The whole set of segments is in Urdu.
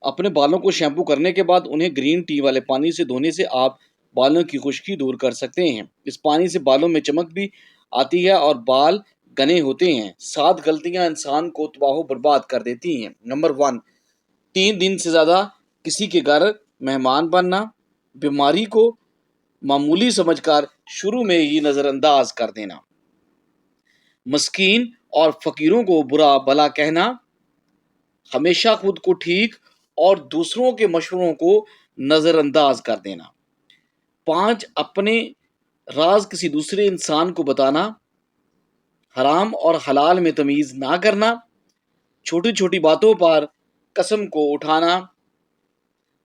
اپنے بالوں کو شیمپو کرنے کے بعد انہیں گرین ٹی والے پانی سے دھونے سے آپ بالوں کی خشکی دور کر سکتے ہیں۔ اس پانی سے بالوں میں چمک بھی آتی ہے اور بال گھنے ہوتے ہیں۔ 7 غلطیاں انسان کو تباہ و برباد کر دیتی ہیں۔ نمبر 1، 3 دن سے زیادہ کسی کے گھر مہمان بننا۔ بیماری کو معمولی سمجھ کر شروع میں ہی نظر انداز کر دینا۔ مسکین اور فقیروں کو برا بھلا کہنا۔ ہمیشہ خود کو ٹھیک اور دوسروں کے مشوروں کو نظر انداز کر دینا۔ 5، اپنے راز کسی دوسرے انسان کو بتانا۔ حرام اور حلال میں تمیز نہ کرنا۔ چھوٹی چھوٹی باتوں پر قسم کو اٹھانا۔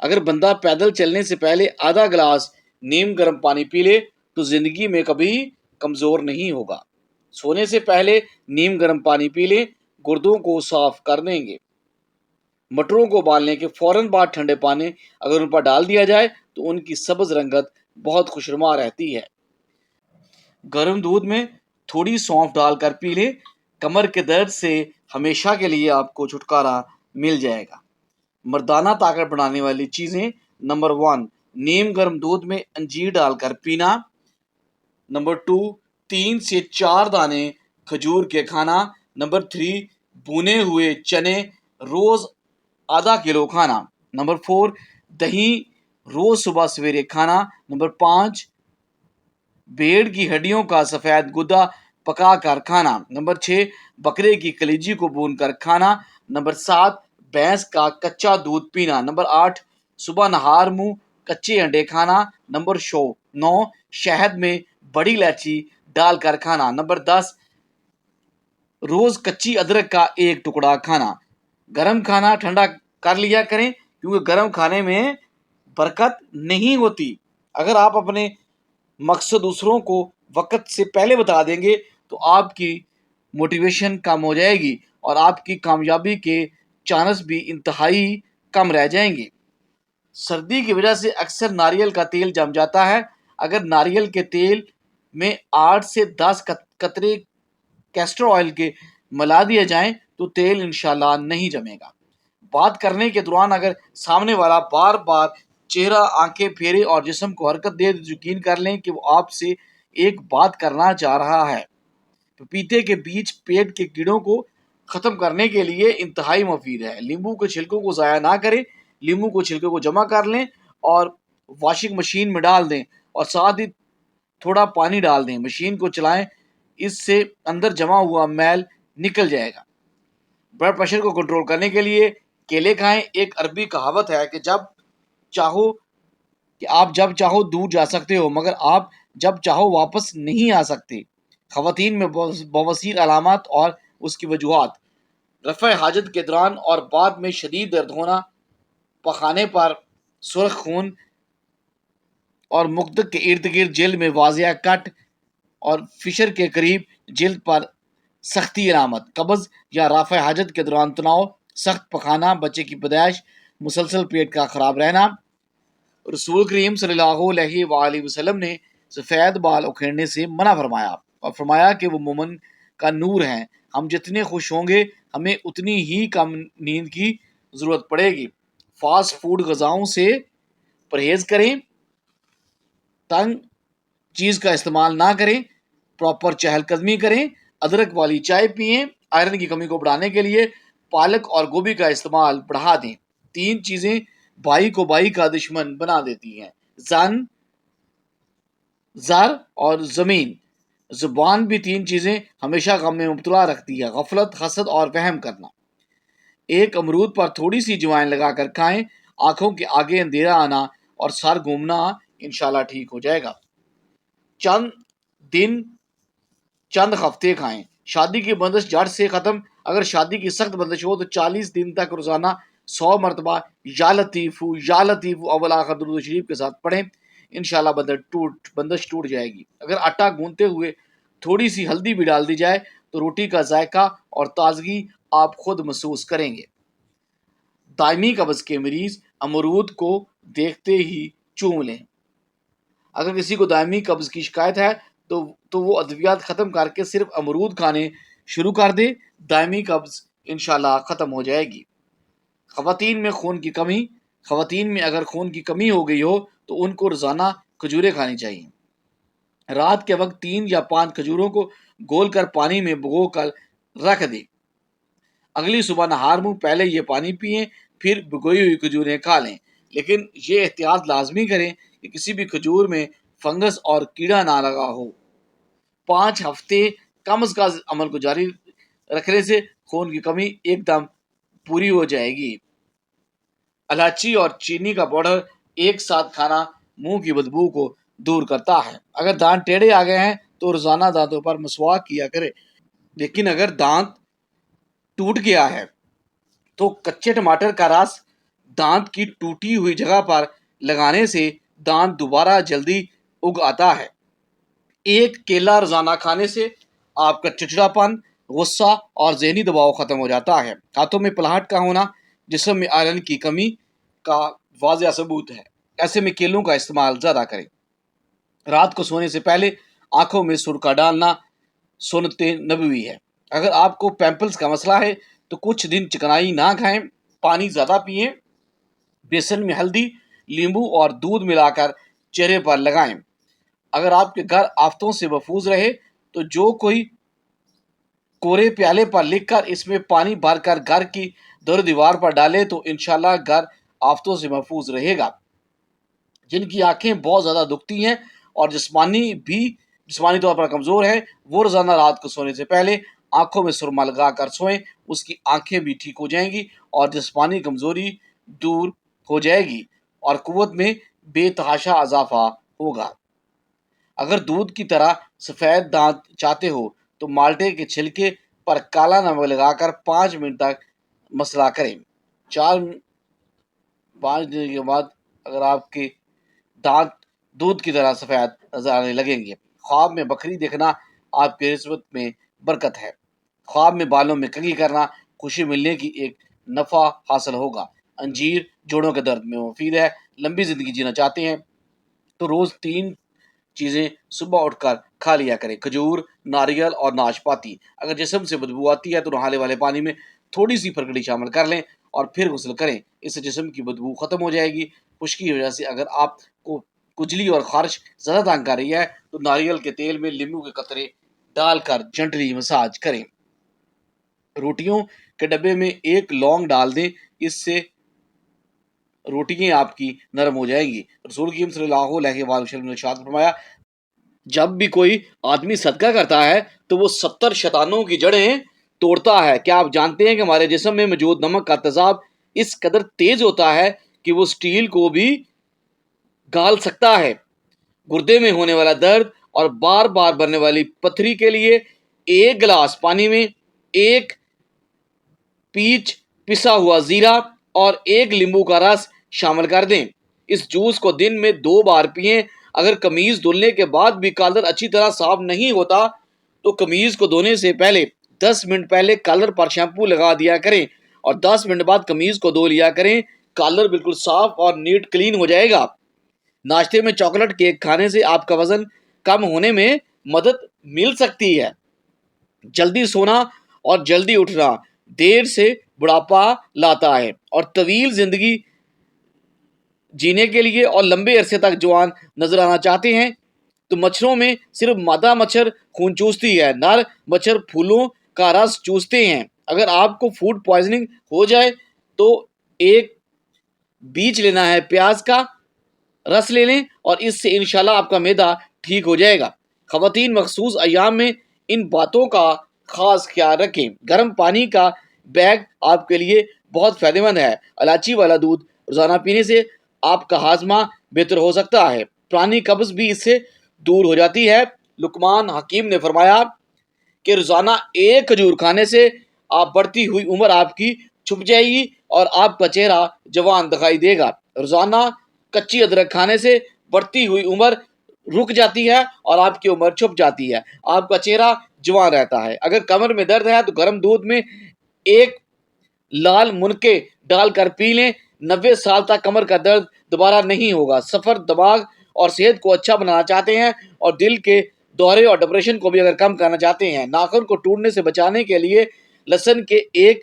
اگر بندہ پیدل چلنے سے پہلے آدھا گلاس نیم گرم پانی پی لے تو زندگی میں کبھی کمزور نہیں ہوگا۔ سونے سے پہلے نیم گرم پانی پی لے، گردوں کو صاف کر دیں گے۔ مٹروں کو ابالنے کے فوراً بعد ٹھنڈے پانی اگر ان پر ڈال دیا جائے تو ان کی سبز رنگت بہت خوشنما رہتی ہے۔ گرم دودھ میں تھوڑی سونف ڈال کر پی لے، کمر کے درد سے ہمیشہ کے لیے آپ کو چھٹکارا مل جائے گا۔ مردانہ طاقت بڑھانے والی چیزیں۔ نمبر 1، نیم گرم دودھ میں انجیر ڈال کر پینا۔ نمبر 2، 3 سے 4 دانے کھجور کے کھانا۔ نمبر 3، بھنے ہوئے چنے روز آدھا کلو کھانا۔ نمبر 4، دہی روز صبح سویرے کھانا۔ نمبر 5، بھیڑ کی ہڈیوں کا سفید گدا پکا کر کھانا۔ نمبر 6، بکرے کی کلیجی کو بھون کر کھانا۔ نمبر 7، بھینس کا کچا دودھ پینا۔ نمبر 8، صبح نہار منہ کچے انڈے کھانا۔ نمبر 9، شہد میں بڑی الائچی ڈال کر کھانا۔ نمبر 10، روز کچی ادرک کا 1 ٹکڑا کھانا۔ گرم کھانا ٹھنڈا کر لیا کریں کیونکہ گرم کھانے میں برکت نہیں ہوتی۔ اگر آپ اپنے مقصد دوسروں کو وقت سے پہلے بتا دیں گے تو آپ کی موٹیویشن کم ہو جائے گی اور آپ کی کامیابی کے چانس بھی انتہائی کم رہ جائیں گے۔ سردی کی وجہ سے اکثر ناریل کا تیل جم جاتا ہے۔ اگر ناریل کے تیل میں 8 سے 10 قطرے کیسٹر آئل کے ملا دیے جائیں تو تیل انشاءاللہ نہیں جمے گا۔ بات کرنے کے دوران اگر سامنے والا بار بار چہرہ، آنکھیں پھیرے اور جسم کو حرکت دے تو یقین کر لیں کہ وہ آپ سے ایک بات کرنا چاہ رہا ہے۔ پپیتے کے بیج پیٹ کے کیڑوں کو ختم کرنے کے لیے انتہائی مفید ہے۔ لیمبو کے چھلکوں کو ضائع نہ کریں، لیمبو کے چھلکوں کو جمع کر لیں اور واشنگ مشین میں ڈال دیں اور ساتھ ہی تھوڑا پانی ڈال دیں، مشین کو چلائیں، اس سے اندر جمع ہوا میل نکل جائے گا۔ بلڈ پریشر کو کنٹرول کرنے کے لیے کیلے کھائیں۔ ایک عربی کہاوت ہے کہ آپ جب چاہو دور جا سکتے ہو مگر آپ جب چاہو واپس نہیں آ سکتے۔ خواتین میں بواسیر علامات اور اس کی وجوہات۔ رفع حاجت کے دوران اور بعد میں شدید درد ہونا، پخانے پر سرخ خون اور مقدک کے ارد گرد جلد میں واضح کٹ اور فشر کے قریب جلد پر سختی علامت۔ قبض یا رفع حاجت کے دوران تناؤ، سخت پخانا، بچے کی پیدائش، مسلسل پیٹ کا خراب رہنا۔ رسول کریم صلی اللہ علیہ وآلہ وسلم نے سفید بال اکھیڑنے سے منع فرمایا اور فرمایا کہ وہ مومن کا نور ہیں۔ ہم جتنے خوش ہوں گے ہمیں اتنی ہی کم نیند کی ضرورت پڑے گی۔ فاسٹ فوڈ غذاؤں سے پرہیز کریں، تنگ چیز کا استعمال نہ کریں، پراپر چہل قدمی کریں، ادرک والی چائے پئیں۔ آئرن کی کمی کو بڑھانے کے لیے پالک اور گوبھی کا استعمال بڑھا دیں۔ 3 چیزیں بھائی کو بھائی کا دشمن بنا دیتی ہیں، زن، زر اور زمین۔ زبان بھی 3 چیزیں ہمیشہ غم میں مبتلا رکھتی ہے، غفلت، حسد اور وہم کرنا۔ 1 امرود پر تھوڑی سی جوائن لگا کر کھائیں، آنکھوں کے آگے اندھیرا آنا اور سر گھومنا انشاءاللہ ٹھیک ہو جائے گا۔ چند دن چند ہفتے کھائیں، شادی کی بندش جڑ سے ختم۔ اگر شادی کی سخت بندش ہو تو 40 دن تک روزانہ 100 مرتبہ یا لطیفو یا لطیفو اول آخر درود شریف کے ساتھ پڑھیں، انشاءاللہ بندش ٹوٹ جائے گی۔ اگر آٹا گوندتے ہوئے تھوڑی سی ہلدی بھی ڈال دی جائے تو روٹی کا ذائقہ اور تازگی آپ خود محسوس کریں گے۔ دائمی قبض کے مریض امرود کو دیکھتے ہی چوم لیں۔ اگر کسی کو دائمی قبض کی شکایت ہے تو وہ ادویات ختم کر کے صرف امرود کھانے شروع کر دے، دائمی قبض انشاءاللہ ختم ہو جائے گی۔ خواتین میں اگر خون کی کمی ہو گئی ہو تو ان کو روزانہ کھجوریں کھانی چاہیے۔ رات کے وقت 3 یا 5 کھجوروں کو گول کر پانی میں بھگو کر رکھ دیں، اگلی صبح نہار منہ پہلے یہ پانی پئیں، پھر بھگوئی ہوئی کھجوریں کھا لیں، لیکن یہ احتیاط لازمی کریں کہ کسی بھی کھجور میں فنگس اور کیڑا نہ لگا ہو۔ 5 ہفتے کم از کم عمل کو جاری رکھنے سے خون کی کمی ایک دم پوری ہو جائے گی۔ الائچی اور چینی کا پاؤڈر ایک ساتھ کھانا منہ کی بدبو کو دور کرتا ہے۔ اگر دانت ٹیڑھے آ گئے ہیں تو روزانہ دانتوں پر مسواک کیا کرے، لیکن اگر دانت ٹوٹ گیا ہے تو کچے ٹماٹر کا رس دانت کی ٹوٹی ہوئی جگہ پر لگانے سے دانت دوبارہ جلدی اگ آتا ہے۔ ایک کیلا روزانہ کھانے سے آپ کا چڑچڑاپن، غصہ اور ذہنی دباؤ ختم ہو جاتا ہے۔ ہاتھوں میں پلاہٹ کا ہونا جسم میں آئرن کی کمی کا واضح ثبوت ہے، ایسے میں کیلوں کا استعمال زیادہ کریں۔ رات کو سونے سے پہلے آنکھوں میں سرکہ ڈالنا سنت نبوی ہے۔ اگر آپ کو پیمپلز کا مسئلہ ہے تو کچھ دن چکنائی نہ کھائیں، پانی زیادہ پئیں، بیسن میں ہلدی، لیمبو اور دودھ ملا کر چہرے پر لگائیں۔ اگر آپ کے گھر آفتوں سے محفوظ رہے تو جو کوئی کورے پیالے پر لکھ کر اس میں پانی بھر کر گھر کی دور دیوار پر ڈالے تو انشاءاللہ گھر آفتوں سے محفوظ رہے گا۔ جن کی آنکھیں بہت زیادہ دکھتی ہیں اور جسمانی طور پر کمزور ہیں، وہ روزانہ رات کو سونے سے پہلے آنکھوں میں سرما لگا کر سوئیں، اس کی آنکھیں بھی ٹھیک ہو جائیں گی اور جسمانی کمزوری دور ہو جائے گی اور قوت میں بے تحاشا اضافہ ہوگا۔ اگر دودھ کی طرح سفید دانت چاہتے ہو تو مالٹے کے چھلکے پر کالا نمک لگا کر 5 منٹ تک مسحہ کریں۔ 5 دن کے بعد اگر آپ کے دانت دودھ کی طرح سفید نظر آنے لگیں گے۔ خواب میں بکری دیکھنا آپ کے رزق میں برکت ہے۔ خواب میں بالوں میں کنگھی کرنا خوشی ملنے کی ایک نفع حاصل ہوگا۔ انجیر جوڑوں کے درد میں مفید ہے۔ لمبی زندگی جینا چاہتے ہیں تو روز 3 چیزیں صبح اٹھ کر کھا لیا کریں: کھجور، ناریل اور ناشپاتی۔ اگر جسم سے بدبو آتی ہے تو نہانے والے پانی میں تھوڑی سی پھرکڑی شامل کر لیں اور پھر غسل کریں، اس سے جسم کی بدبو ختم ہو جائے گی۔ خشکی کی وجہ سے اگر آپ کو کجلی اور خارش زیادہ تنگ کر رہی ہے تو ناریل کے تیل میں لیمبو کے قطرے ڈال کر جنٹلی مساج کریں۔ روٹیوں کے ڈبے میں 1 لونگ ڈال دیں، اس سے روٹیاں آپ کی نرم ہو جائیں گی۔ رسول کریم صلی اللہ علیہ وسلم نے ارشاد فرمایا، جب بھی کوئی آدمی صدقہ کرتا ہے تو وہ 70 شیطانوں کی جڑیں توڑتا ہے۔ کیا آپ جانتے ہیں کہ ہمارے جسم میں موجود نمک کا تیزاب اس قدر تیز ہوتا ہے کہ وہ سٹیل کو بھی گال سکتا ہے۔ گردے میں ہونے والا درد اور بار بار بڑھنے والی پتھری کے لیے 1 گلاس پانی میں 1 پیچ پسا ہوا زیرہ اور 1 لیمبو کا رس شامل کر دیں۔ اس جوس کو دن میں 2 بار پئیں۔ اگر قمیض دھلنے کے بعد بھی کالر اچھی طرح صاف نہیں ہوتا تو قمیض کو دھونے سے پہلے 10 منٹ پہلے کالر پر شیمپو لگا دیا کریں اور 10 منٹ بعد قمیض کو دھو لیا کریں۔ کالر بالکل صاف اور نیٹ کلین ہو جائے گا۔ ناشتے میں چاکلیٹ کیک کھانے سے آپ کا وزن کم ہونے میں مدد مل سکتی ہے۔ جلدی سونا اور جلدی اٹھنا دیر سے بڑھاپا لاتا ہے اور طویل زندگی جینے کے لیے اور لمبے عرصے تک جوان نظر آنا چاہتے ہیں تو مچھروں میں صرف مادہ مچھر خون چوستی ہے، نر مچھر پھولوں کا رس چوستے ہیں۔ اگر آپ کو فوڈ پوائزننگ ہو جائے تو 1 بیج لینا ہے، پیاز کا رس لے لیں اور اس سے انشاءاللہ آپ کا معدہ ٹھیک ہو جائے گا۔ خواتین مخصوص ایام میں ان باتوں کا خاص خیال رکھیں۔ گرم پانی کا بیگ آپ کے لیے بہت فائدہ مند ہے۔ الائچی والا دودھ روزانہ پینے سے آپ کا ہاضمہ بہتر ہو سکتا ہے، پرانی قبض بھی اس سے دور ہو جاتی ہے۔ لقمان حکیم نے فرمایا کہ روزانہ 1 کھجور کھانے سے آپ بڑھتی ہوئی عمر آپ کی چھپ جائے گی اور آپ کا چہرہ جوان دکھائی دے گا۔ روزانہ کچی ادرک کھانے سے بڑھتی ہوئی عمر رک جاتی ہے اور آپ کی عمر چھپ جاتی ہے، آپ کا چہرہ جوان رہتا ہے۔ اگر کمر میں درد ہے تو گرم دودھ میں 1 لال منکے ڈال کر پی لیں، 90 سال تک کمر کا درد دوبارہ نہیں ہوگا۔ سفر، دماغ اور صحت کو اچھا بنانا چاہتے ہیں اور دل کے دورے اور ڈپریشن کو بھی اگر کم کرنا چاہتے ہیں، ناخن کو ٹوٹنے سے بچانے کے لیے لہسن کے 1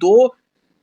2